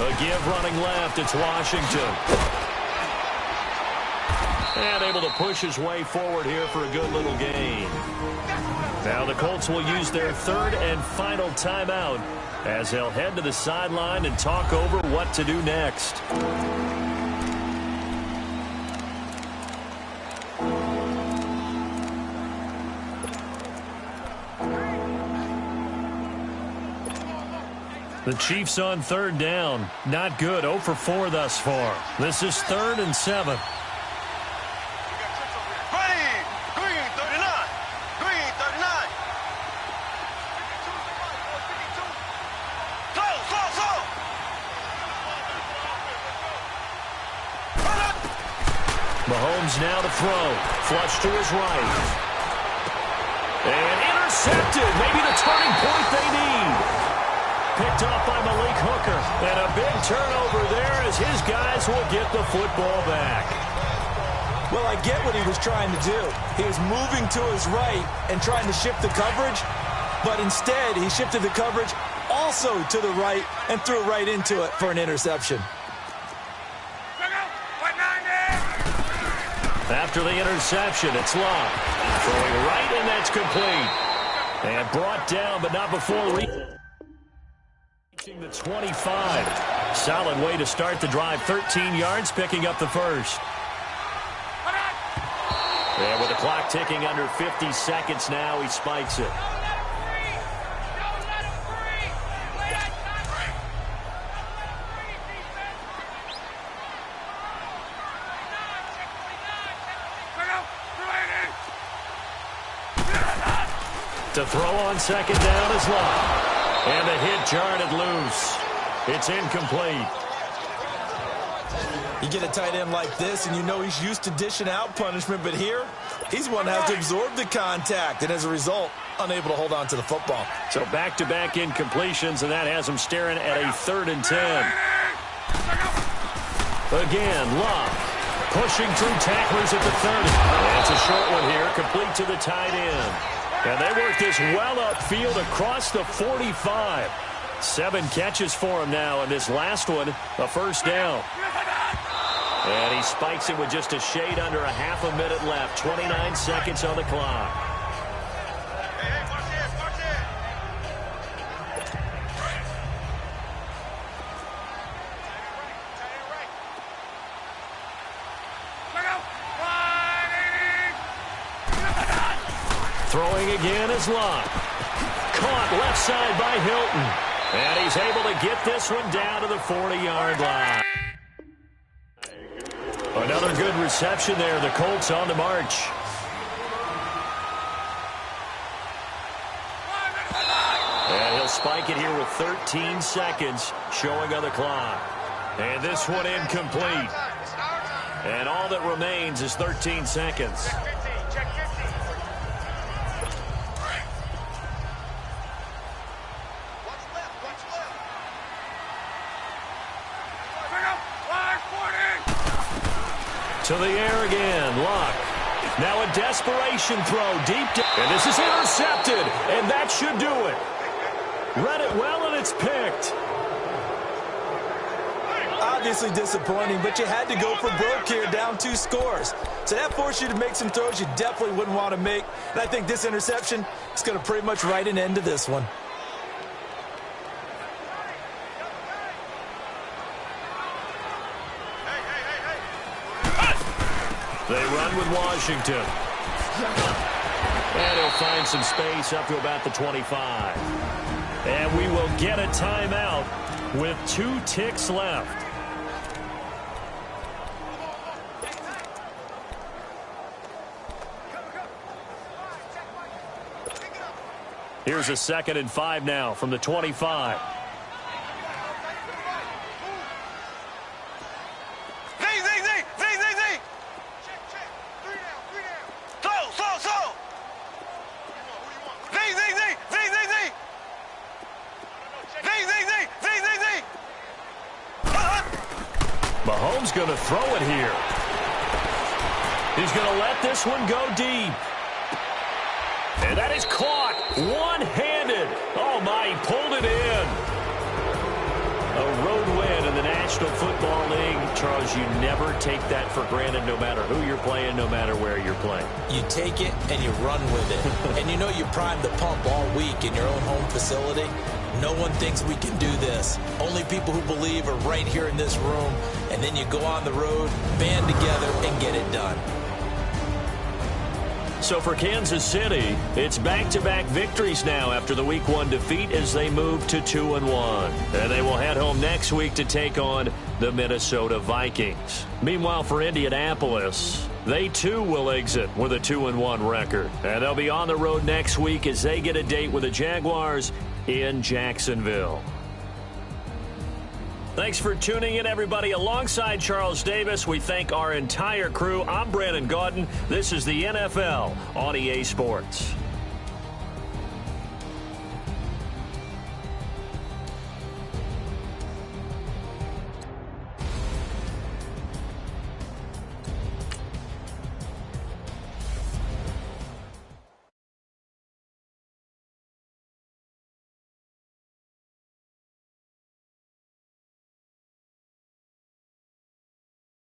Speaker 1: A give running left. It's Washington. And able to push his way forward here for a good little gain. Now the Colts will use their 3rd and final timeout as they'll head to the sideline and talk over what to do next. The Chiefs on 3rd down. Not good. 0 for 4 thus far. This is 3rd and 7.
Speaker 3: Green 39. Green 39. Slow.
Speaker 1: Mahomes now to throw. Flush to his right. And intercepted. Maybe the turning point they need. Picked off by Malik Hooker. And a big turnover there as his guys will get the football back.
Speaker 2: Well, I get what he was trying to do. He was moving to his right and trying to shift the coverage, but instead he shifted the coverage also to the right and threw right into it for an interception.
Speaker 1: After the interception, it's Luck. Throwing right, and that's complete. And brought down, but not before reaching the 25. Solid way to start the drive. 13 yards, picking up the first. And with the clock ticking under 50 seconds now, he spikes it. To throw on 2nd down is Luck. And the hit jarred loose. It's incomplete.
Speaker 2: You get a tight end like this, and you know he's used to dishing out punishment, but here, he's one that has to absorb the contact, and as a result, unable to hold on to the football.
Speaker 1: So back-to-back incompletions, and that has him staring at a 3rd and 10. Again, Love. Pushing through tacklers at the 30. And it's a short one here, complete to the tight end. And they work this well upfield across the 45. 7 catches for him now, and this last one, a first down. And he spikes it with just a shade under a half a minute left. 29 seconds on the clock. Throwing again is Locke. Caught left side by Hilton. And he's able to get this one down to the 40-yard line. Another good reception there. The Colts on the march. And he'll spike it here with 13 seconds showing on the clock. And this one incomplete. And all that remains is 13 seconds. To the air again, Locke. Now a desperation throw deep down. And this is intercepted, and that should do it. Read it well, and it's picked.
Speaker 2: Obviously disappointing, but you had to go for broke here, down 2 scores. So that forced you to make some throws you definitely wouldn't want to make. And I think this interception is going to pretty much write an end to this one.
Speaker 1: They run with Washington. And he'll find some space up to about the 25. And we will get a timeout with 2 ticks left. Here's a 2nd and 5 now from the 25. Mahomes going to throw it here. He's going to let this one go deep. And that is caught one-handed. Oh, my, he pulled it in. A road win in the National Football League. Charles, you never take that for granted no matter who you're playing, no matter where you're playing.
Speaker 2: You take it and you run with it. And you know you primed the pump all week in your own home facility. No one thinks we can do this. Only people who believe are right here in this room. And then you go on the road, band together, and get it done.
Speaker 1: So for Kansas City, it's back-to-back victories now after the Week 1 defeat as they move to 2-1. And they will head home next week to take on the Minnesota Vikings. Meanwhile, for Indianapolis, they too will exit with a 2-1 record. And they'll be on the road next week as they get a date with the Jaguars in Jacksonville. Thanks for tuning in, everybody. Alongside Charles Davis, we thank our entire crew. I'm Brandon Gaudin. This is the NFL on EA Sports.